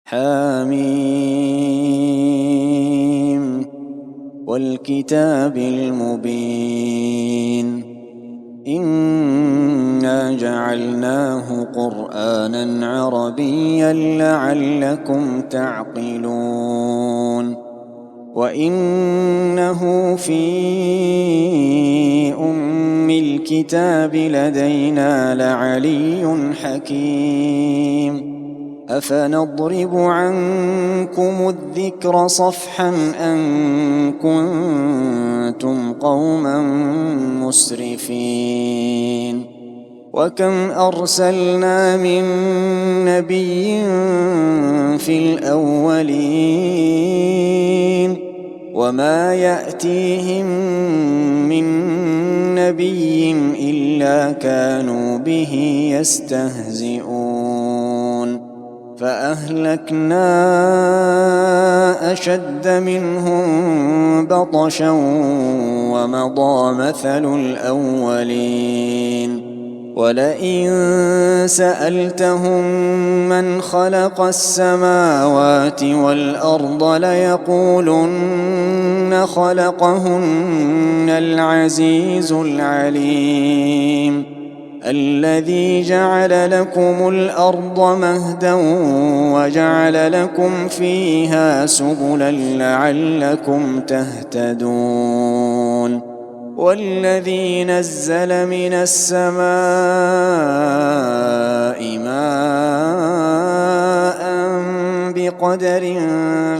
حم والكتاب المبين إنا جعلناه قرآنا عربيا لعلكم تعقلون وإنه في أم الكتاب لدينا لعلي حكيم أفنضرب عنكم الذكر صفحا أن كنتم قوما مسرفين وكم أرسلنا من نبي في الأولين وما يأتيهم من نبي إلا كانوا به يستهزئون فأهلكنا أشد منهم بطشا ومضى مثل الأولين ولئن سألتهم من خلق السماوات والأرض ليقولن خلقهن العزيز العليم الذي جعل لكم الأرض مهدا وجعل لكم فيها سبلا لعلكم تهتدون والذي نزل من السماء ماء بقدر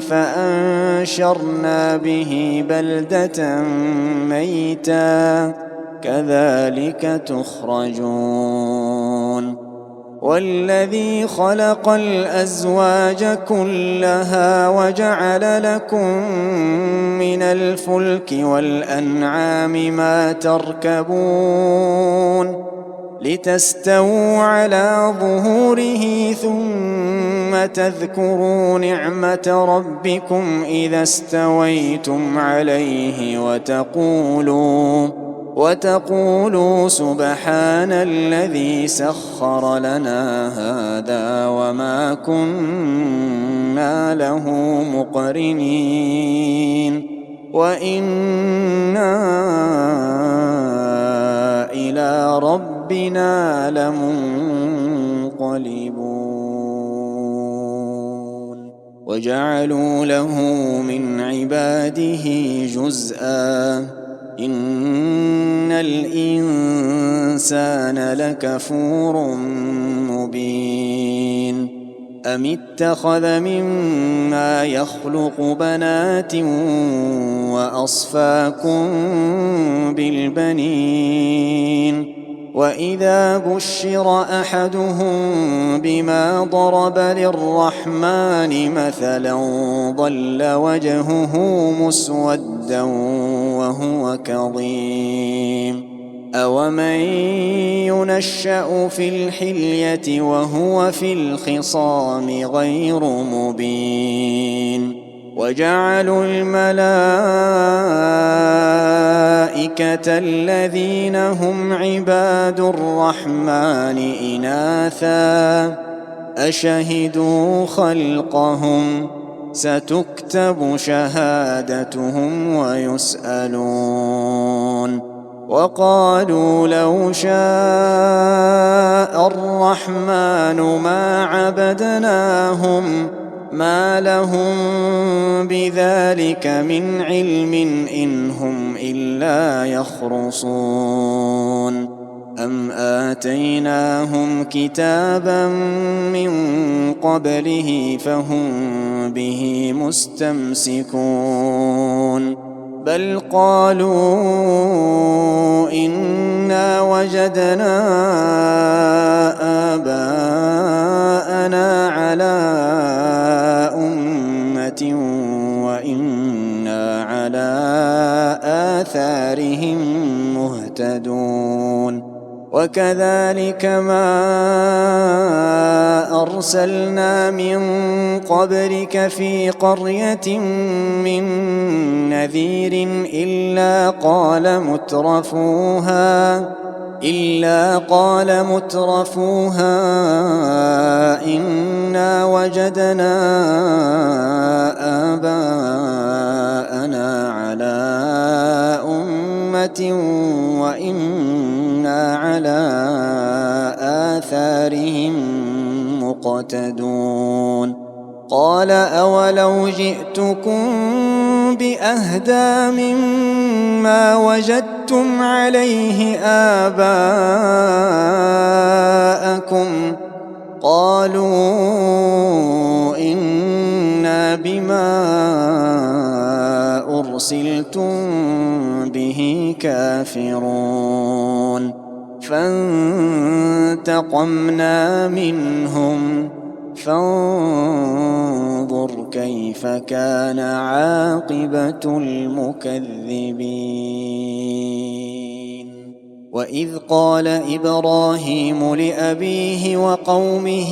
فأنشرنا به بلدة ميتا كذلك تخرجون والذي خلق الأزواج كلها وجعل لكم من الفلك والأنعام ما تركبون لتستووا على ظهوره ثم تذكروا نعمة ربكم إذا استويتم عليه وتقولوا سبحان الذي سخر لنا هذا وما كنا له مقرنين وإنا إلى ربنا لمنقلبون وجعلوا له من عباده جزءا إن الإنسان لكفور مبين أم اتخذ مما يخلق بنات وأصفاكم بالبنين وإذا بشر أحدهم بما ضرب للرحمن مثلا ظل وجهه مسودا وهو كظيم أومن ينشأ في الحلية وهو في الخصام غير مبين وجعلوا الملائكة الذين هم عباد الرحمن إناثا أشهدوا خلقهم ستكتب شهادتهم ويسألون وقالوا لو شاء الرحمن ما عبدناهم ما لهم بذلك من علم إن هم إلا يخرصون أم آتيناهم كتابا من قبله فهم به مستمسكون بل قالوا إنا وجدنا آباءنا على أمة وإنا على آثارهم مهتدون وكذلك ما أرسلنا من قبلك في قرية من نذير إلا قال إلا قال مترفوها إنا وجدنا آباءنا على أمة وإنا على آثارهم مقتدون قال أولو جئتكم بأهدى مما وجدتم عليه آباءكم قالوا إنا بما أرسلتم به كافرون فانتقمنا منهم فانظر كيف كان عاقبة المكذبين وإذ قال إبراهيم لأبيه وقومه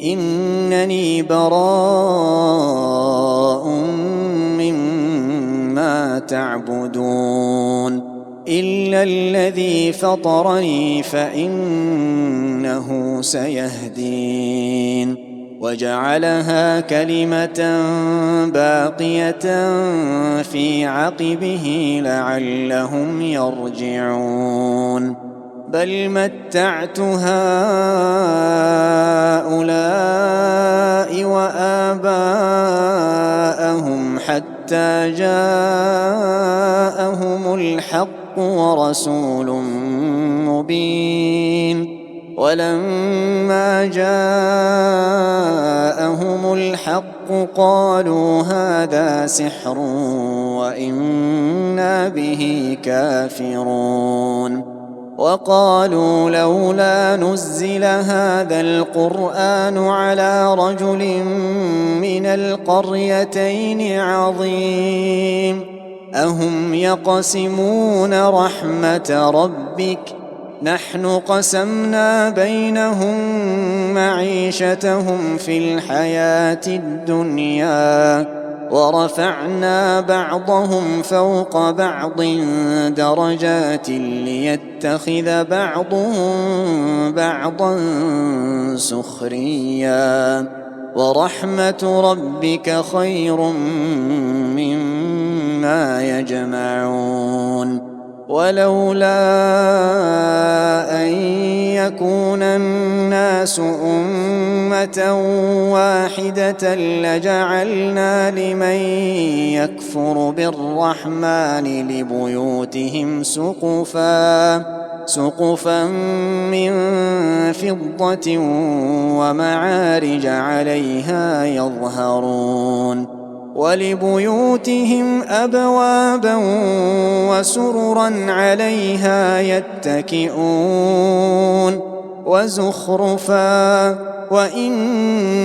إنني براء مما تعبدون إلا الذي فطرني فإنه سيهدين وجعلها كلمة باقية في عقبه لعلهم يرجعون بل متعت هؤلاء وآباءهم حتى جاءهم الحق ورسول مبين ولما جاءهم الحق قالوا هذا سحر وإنا به كافرون وقالوا لولا نزل هذا القرآن على رجل من القريتين عظيم أهم يقسمون رحمة ربك نحن قسمنا بينهم معيشتهم في الحياة الدنيا ورفعنا بعضهم فوق بعض درجات ليتخذ بعضهم بعضا سخريا ورحمة ربك خير مما يجمعون ولولا أن يكون الناس أمة واحدة لجعلنا لمن يكفر بالرحمن لبيوتهم سقفا من فضة ومعارج عليها يظهرون ولبيوتهم أبوابا وسررا عليها يتكئون وزخرفا وإن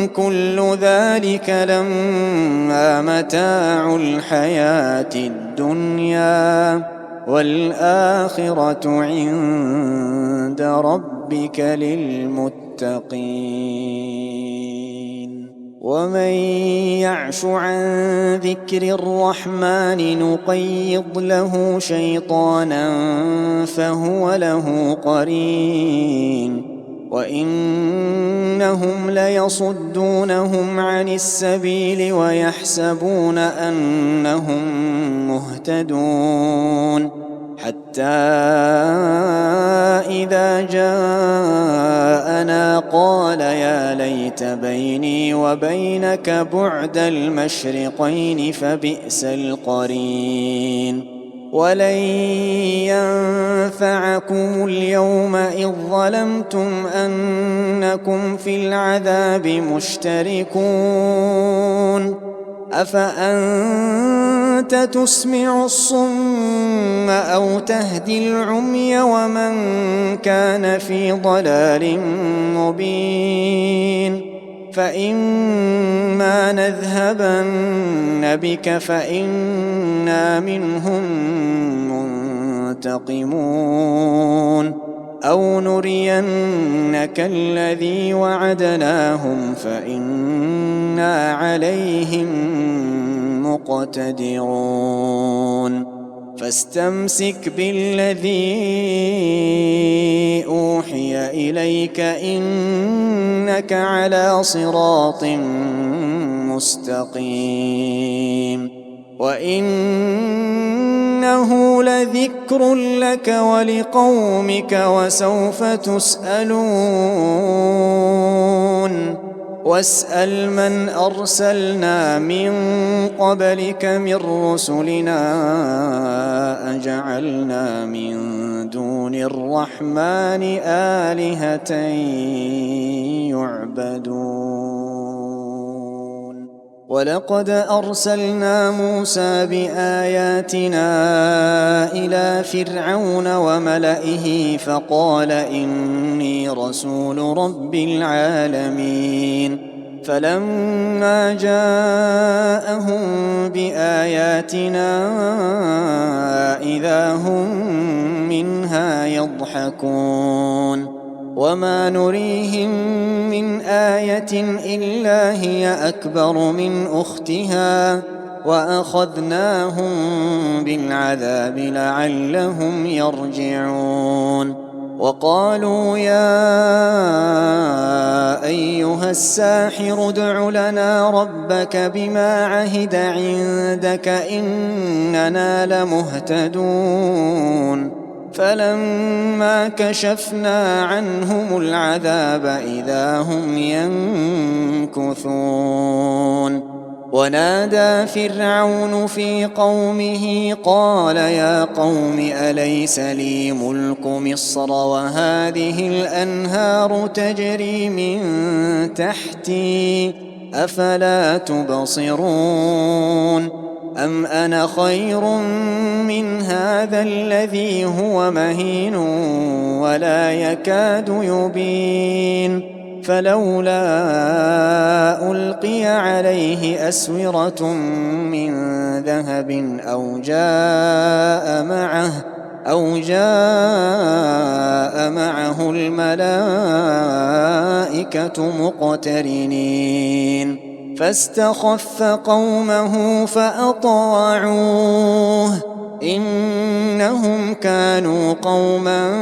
كل ذلك لما متاع الحياة الدنيا والآخرة عند ربك للمتقين ومن يعش عن ذكر الرحمن نقيض له شيطانا فهو له قرين وإنهم ليصدونهم عن السبيل ويحسبون أنهم مهتدون حتى إذا جاءنا قال يا ليت بيني وبينك بعد المشرقين فبئس القرين ولن ينفعكم اليوم إذ ظلمتم أنكم في العذاب مشتركون أفأنت تسمع الصم أو تهدي العمي ومن كان في ضلال مبين فإما نذهبن بك فإنا منهم منتقمون أو نرينك الذي وعدناهم فإنا عليهم مقتدرون فاستمسك بالذي أوحي إليك إنك على صراط مستقيم وإنه لذكر لك ولقومك وسوف تسألون واسأل من أرسلنا من قبلك من رسلنا أجعلنا من دون الرحمن آلهة يعبدون ولقد أرسلنا موسى بآياتنا إلى فرعون وملئه فقال إني رسول رب العالمين فلما جاءهم بآياتنا إذا هم منها يضحكون وما نريهم من آية إلا هي أكبر من أختها وأخذناهم بالعذاب لعلهم يرجعون وقالوا يا أيها الساحر ادع لنا ربك بما عهد عندك إننا لمهتدون فلما كشفنا عنهم العذاب إذا هم ينكثون ونادى فرعون في قومه قال يا قوم أليس لي ملك مصر وهذه الأنهار تجري من تحتي أفلا تبصرون أم أنا خير من هذا الذي هو مهين ولا يكاد يبين فلولا ألقي عليه أسورة من ذهب أو جاء معه الملائكة مقترنين فاستخف قومه فأطاعوه إنهم كانوا قوما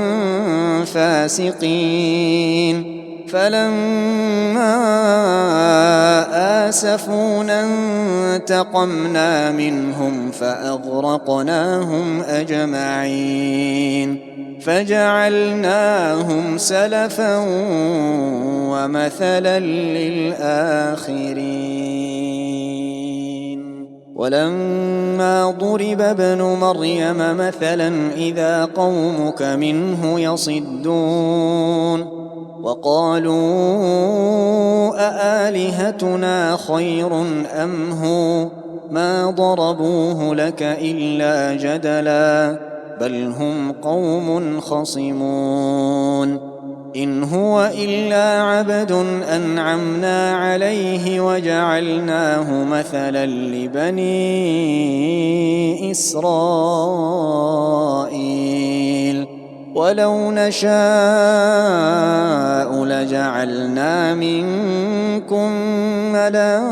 فاسقين فلما آسفونا انتقمنا منهم فأغرقناهم أجمعين فجعلناهم سلفا ومثلا للآخرين ولما ضرب ابن مريم مثلا إذا قومك منه يصدون وقالوا أآلهتنا خير أم هو ما ضربوه لك إلا جدلا بل هم قوم خصمون إن هو إلا عبد أنعمنا عليه وجعلناه مثلا لبني إسرائيل ولو نشاء لجعلنا منكم ملائكة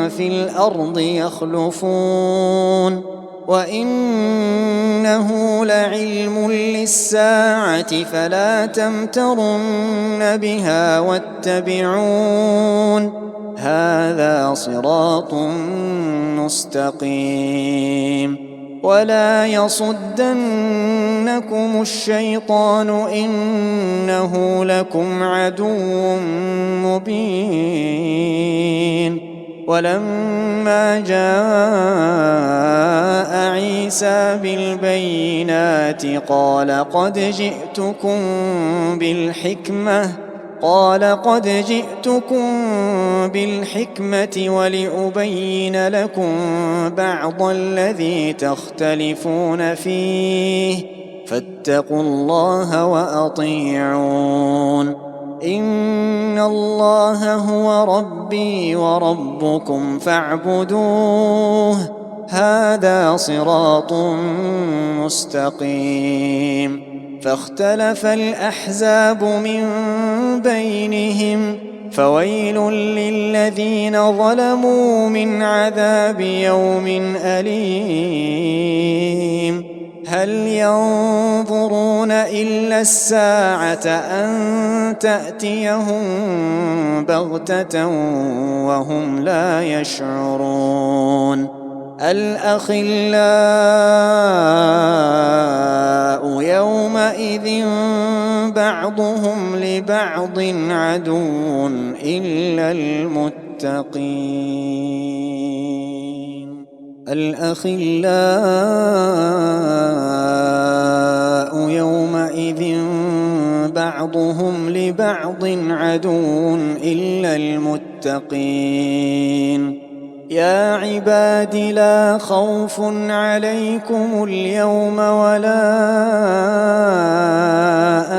في الأرض يخلفون وإنه لعلم للساعة فلا تمترن بها واتبعون هذا صراط مستقيم ولا يصدنكم الشيطان إنه لكم عدو مبين ولما جاء عيسى بالبينات قال قد جئتكم بالحكمة ولأبين لكم بعض الذي تختلفون فيه فاتقوا الله وأطيعون إن الله هو ربي وربكم فاعبدوه هذا صراط مستقيم فاختلف الأحزاب من بينهم فويل للذين ظلموا من عذاب يوم أليم هل ينظرون إلا الساعة أن تأتيهم بغتة وهم لا يشعرون الأخلاء يومئذ بعضهم لبعض عدو إلا المتقين الأخلاء يومئذ بعضهم لبعض عدو إلا المتقين يا عباد لا خوف عليكم اليوم ولا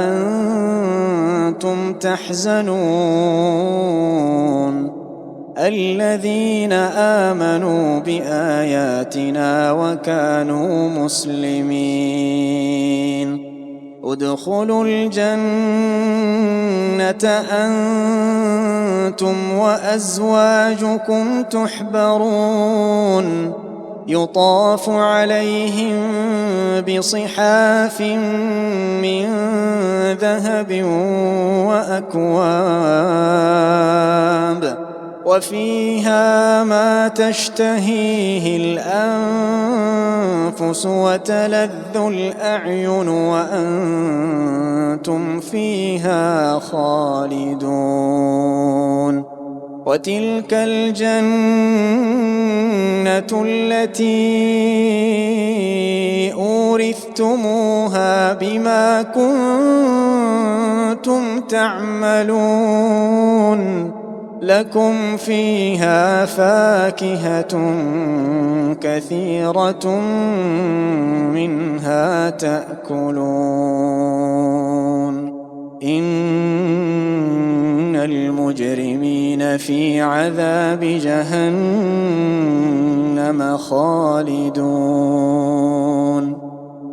أنتم تحزنون الذين آمنوا بآياتنا وكانوا مسلمين ادخلوا الجنة أنتم وأزواجكم تحبرون يطاف عليهم بصحاف من ذهب وأكواب وفيها ما تشتهيه الأنفس وتلذ الأعين وأنتم فيها خالدون وتلك الجنة التي أورثتموها بما كنتم تعملون لكم فيها فاكهة كثيرة منها تأكلون إن المجرمين في عذاب جهنم خالدون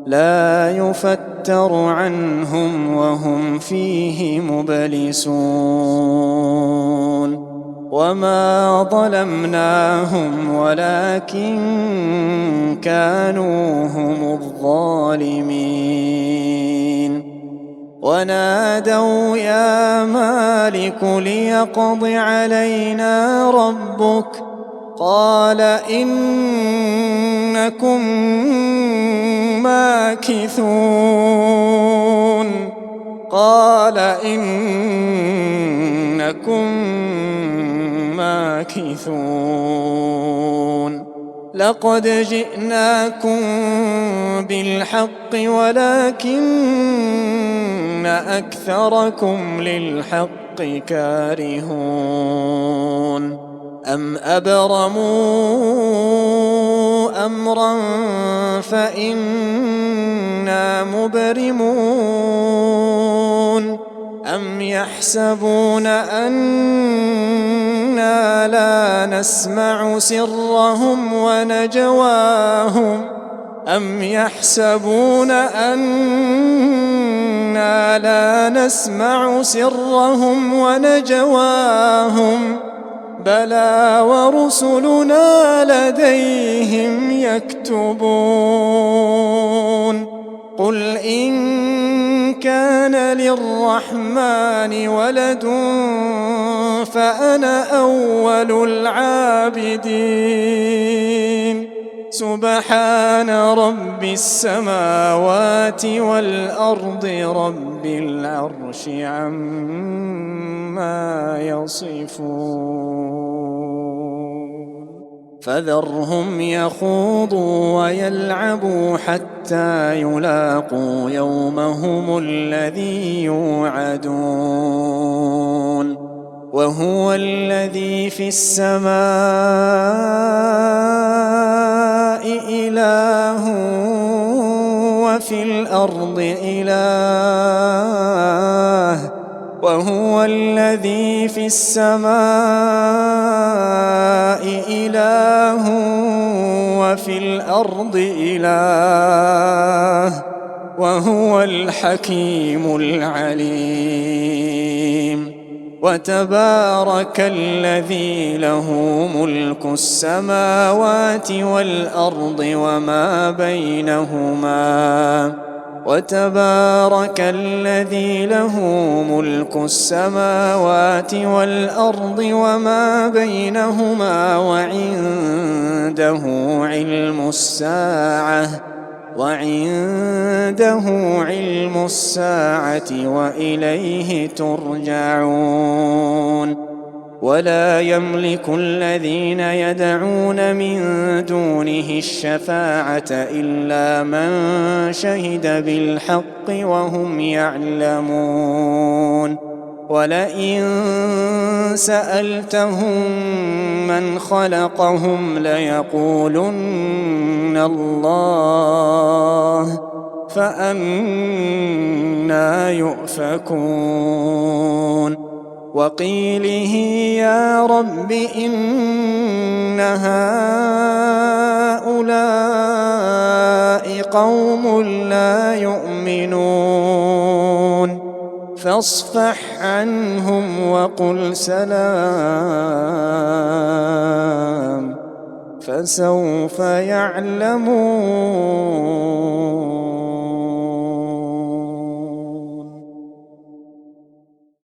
لا يفتر عنهم وهم فيه مبلسون وما ظلمناهم ولكن كانوا هم الظالمين ونادوا يا مالك ليقض علينا ربك قال إنكم ماكثون قال إنكم ماكثون لقد جئناكم بالحق ولكن أكثركم للحق كارهون أم أبرموا أمرا فإنا مبرمون أم يحسبون أنا لا نسمع سرهم ونجواهم أم يحسبون أنا لا نسمع سرهم ونجواهم بلى ورسلنا لديهم يكتبون قل إن كان للرحمن ولد فأنا أول العابدين سبحان رب السماوات والأرض رب العرش عما يصفون فذرهم يخوضوا ويلعبوا حتى يلاقوا يومهم الذي يوعدون وهو الذي في السماء إله وفي الأرض إله وهو الذي في السماء إله وفي الأرض إله وهو الحكيم العليم وتبارك الذي له ملك السماوات والأرض وما بينهما وتبارك الذي له ملك السماوات والأرض وما بينهما وعنده علم الساعة وإليه ترجعون ولا يملك الذين يدعون من دونه الشفاعة إلا من شهد بالحق وهم يعلمون ولئن سألتهم من خلقهم ليقولن الله فأنى يؤفكون وقيله يا رب إن هؤلاء قوم لا يؤمنون فاصفح عنهم وقل سلام فسوف يعلمون.